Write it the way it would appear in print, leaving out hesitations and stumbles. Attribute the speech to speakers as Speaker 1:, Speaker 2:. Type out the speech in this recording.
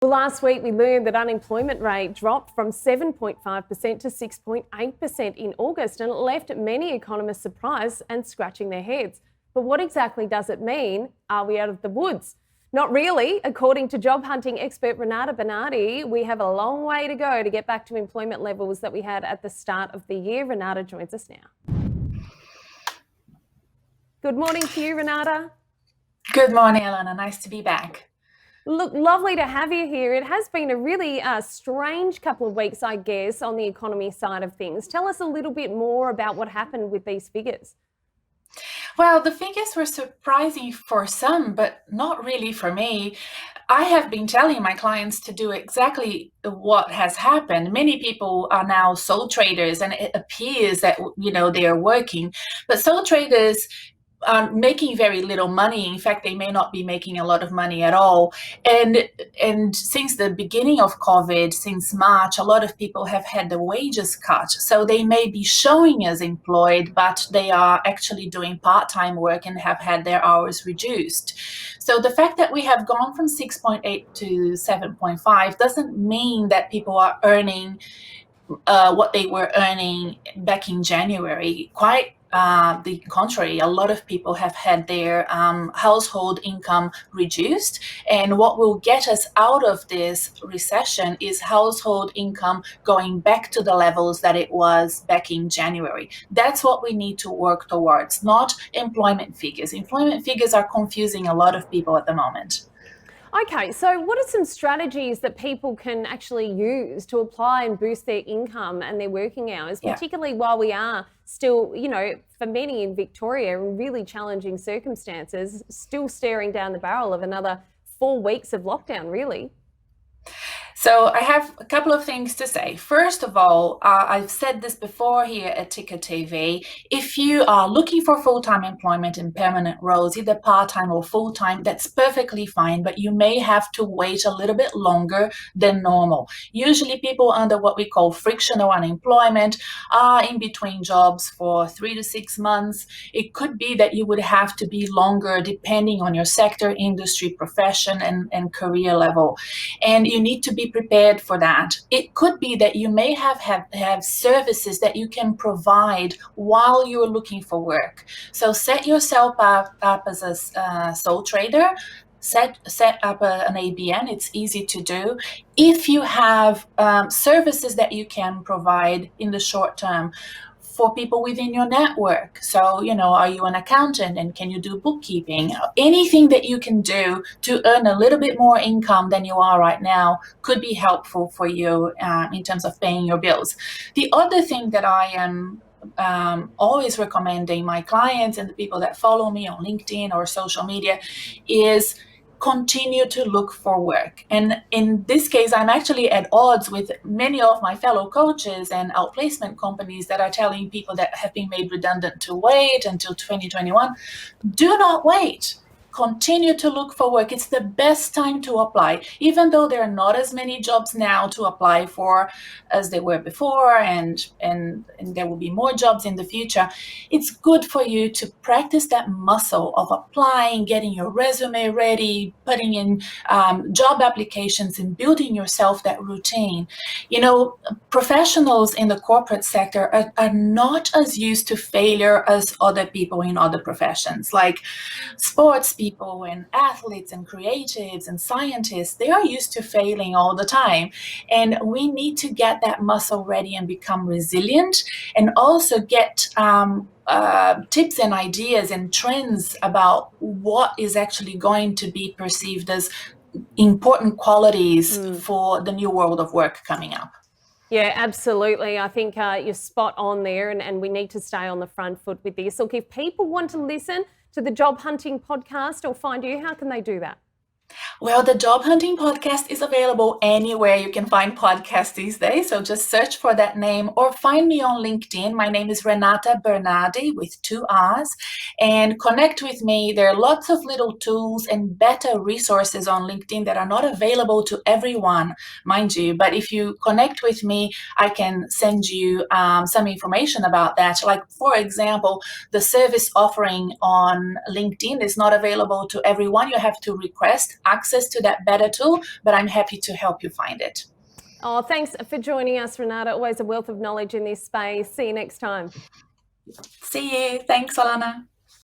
Speaker 1: Well, last week we learned that unemployment rate dropped from 7.5% to 6.8% in August, and it left many economists surprised and scratching their heads. But what exactly does it mean? Are we out of the woods? Not really. According to job hunting expert Renata Bernarde, we have a long way to go to get back to employment levels that we had at the start of the year. Renata joins us now. Good morning to you, Renata.
Speaker 2: Good morning, Alana. Nice to be back.
Speaker 1: Look, lovely to have you here. It has been a really strange couple of weeks, I guess, on the economy side of things. Tell us a little bit more about what happened with these figures.
Speaker 2: Well, the figures were surprising for some, but not really for me. I have been telling my clients to do exactly what has happened. Many people are now sole traders, and it appears that, they are working. But sole traders are making very little money. In fact, they may not be making a lot of money at all. And since the beginning of COVID, since March, a lot of people have had the wages cut. So they may be showing as employed, but they are actually doing part-time work and have had their hours reduced. So the fact that we have gone from 6.8 to 7.5 doesn't mean that people are earning what they were earning back in January. Quite the contrary, a lot of people have had their household income reduced. And what will get us out of this recession is household income going back to the levels that it was back in January. That's what we need to work towards, not employment figures. Employment figures are confusing a lot of people at the moment.
Speaker 1: Okay, so what are some strategies that people can actually use to apply and boost their income and their working hours, particularly while we are still, for many in Victoria, in really challenging circumstances, still staring down the barrel of another 4 weeks of lockdown, really?
Speaker 2: So I have a couple of things to say. First of all, I've said this before here at Ticker TV. If you are looking for full-time employment in permanent roles, either part-time or full-time, that's perfectly fine, but you may have to wait a little bit longer than normal. Usually people under what we call frictional unemployment are in between jobs for 3 to 6 months. It could be that you would have to be longer depending on your sector, industry, profession, and career level. And you need to be prepared for that. It could be that you may have services that you can provide while you're looking for work. So set yourself up as a sole trader. Set up an ABN. It's easy to do. If you have services that you can provide in the short term for people within your network. So, are you an accountant and can you do bookkeeping? Anything that you can do to earn a little bit more income than you are right now could be helpful for you in terms of paying your bills. The other thing that I am always recommending my clients and the people that follow me on LinkedIn or social media is continue to look for work. And in this case, I'm actually at odds with many of my fellow coaches and outplacement companies that are telling people that have been made redundant to wait until 2021. Do not wait. Continue to look for work. It's the best time to apply, even though there are not as many jobs now to apply for as there were before, and there will be more jobs in the future. It's good for you to practice that muscle of applying, getting your resume ready, putting in job applications, and building yourself that routine. Professionals in the corporate sector are not as used to failure as other people in other professions, like sports people and athletes and creatives and scientists. They are used to failing all the time. And we need to get that muscle ready and become resilient, and also get tips and ideas and trends about what is actually going to be perceived as important qualities for the new world of work coming up.
Speaker 1: Yeah, absolutely. I think you're spot on there, and we need to stay on the front foot with this. Look, if people want to listen to the Job Hunting podcast or find you, how can they do that?
Speaker 2: Well, the Job Hunting podcast is available anywhere you can find podcasts these days. So just search for that name or find me on LinkedIn. My name is Renata Bernarde with 2 R's, and connect with me. There are lots of little tools and better resources on LinkedIn that are not available to everyone, mind you. But if you connect with me, I can send you some information about that. Like, for example, the service offering on LinkedIn is not available to everyone. You have to request access to that better tool, but I'm happy to help you find it.
Speaker 1: Oh, thanks for joining us, Renata. Always a wealth of knowledge in this space. See you next time.
Speaker 2: See you. Thanks, Alana.